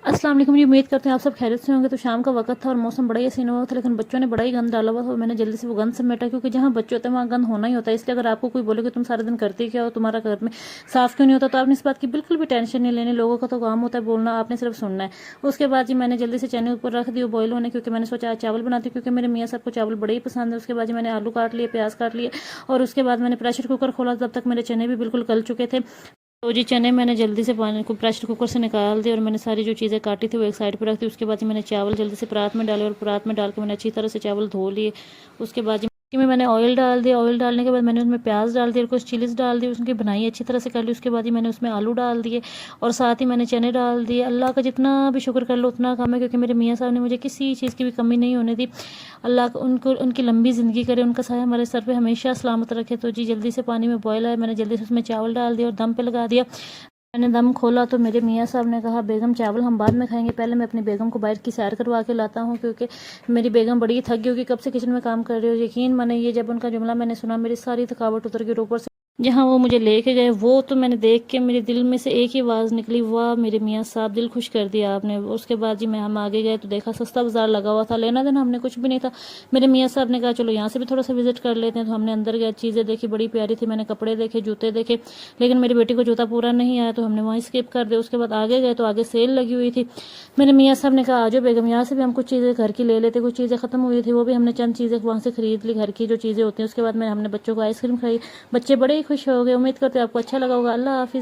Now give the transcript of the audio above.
अस्सलाम वालेकुम जी। उम्मीद करते हैं आप सब खैरियत से होंगे। तो शाम का वक्त था और मौसम बड़ा ही हसीन हुआ था, लेकिन बच्चों ने बड़ा ही गंद डाला हुआ था। मैंने जल्दी से वो गंद समेटा, क्योंकि जहाँ बच्चे होते हैं वहाँ गंद होना ही होता है। इसलिए अगर आपको कोई बोले कि तुम सारा दिन करती क्या हो, तुम्हारा घर में साफ क्यों नहीं होता, तो आपने इस बात की बिल्कुल भी टेंशन नहीं लेनी। लोगों का तो काम होता है बोलना, आपने सिर्फ सुनना है। उसके बाद जी मैंने जल्दी से चने ऊपर रख दिए बॉयल होने, क्योंकि मैंने सोचा आज चावल बनाती हूँ, क्योंकि मेरे मियाँ सबको चावल बड़े ही पसंद है। उसके बाद जी मैंने आलू काट लिए, प्याज काट लिए, और उसके बाद मैंने प्रेशर कुकर खोला। तब तक मेरे चने भी बिल्कुल गल चुके थे। तो जी चने मैंने जल्दी से पानी को प्रेशर कुकर से निकाल दिए, और मैंने सारी जो चीज़ें काटी थी वो एक साइड पर रख दी। उसके बाद मैंने चावल जल्दी से परात में डाले, और परात में डाल के मैंने अच्छी तरह से चावल धो लिए। उसके बाद में मैंने ऑयल डाल दिया। ऑयल डालने के बाद मैंने उसमें प्याज डाल दिया और कुछ चिलीज डाल दी, उसकी बनाई अच्छी तरह से कर ली। उसके बाद ही मैंने उसमें आलू डाल दिए, और साथ ही मैंने चने डाल दिए। अल्लाह का जितना भी शुक्र कर लो उतना कम है, क्योंकि मेरे मियाँ साहब ने मुझे किसी चीज़ की भी कमी नहीं होने दी। अल्लाह उनको उनकी लंबी ज़िंदगी करे, उनका साया हमारे सर पे हमेशा सलामत रखे। तो जी जल्दी से पानी में बॉयल आया, मैंने जल्दी से उसमें चावल डाल दिया और दम पे लगा दिया। मैंने दम खोला तो मेरे मियाँ साहब ने कहा, बेगम चावल हम बाद में खाएंगे, पहले मैं अपनी बेगम को बाहर की सैर करवा के लाता हूँ, क्योंकि मेरी बेगम बड़ी थक गई होगी, कब से किचन में काम कर रही हो। यकीन माने ये जब उनका जुमला मैंने सुना, मेरी सारी थकावट उतर गई। ऊपर से जहाँ वो मुझे लेके गए, वो तो मैंने देख के मेरे दिल में से एक ही आवाज़ निकली, वाह मेरे मियाँ साहब, दिल खुश कर दिया आपने। उसके बाद जी हम आगे गए तो देखा सस्ता बाजार लगा हुआ था, लेना देना हमने कुछ भी नहीं था। मेरे मियाँ साहब ने कहा चलो यहाँ से भी थोड़ा सा विजिट कर लेते हैं। तो हमने अंदर गए, चीज़ें देखी, बड़ी प्यारी थी। मैंने कपड़े देखे, जूते देखे, लेकिन मेरी बेटी को जूता पूरा नहीं आया, तो हमने वहीं स्किप कर दिया। उसके बाद आगे गए तो आगे सेल लगी हुई थी। मेरे मियाँ साहब ने कहा, आजो बेगम यहाँ से भी हम कुछ चीज़ें घर की ले लेते। कुछ चीज़ें ख़त्म हुई थी, वो भी हमने चंद चीज़ें वहाँ से खरीद ली, घर की जो चीज़ें होती हैं। उसके बाद हमने बच्चों को आइसक्रीम खाई। बच्चे बड़े ही खुश हो गए। उम्मीद करते हैं आपको अच्छा लगा होगा। अल्लाह हाफिज़।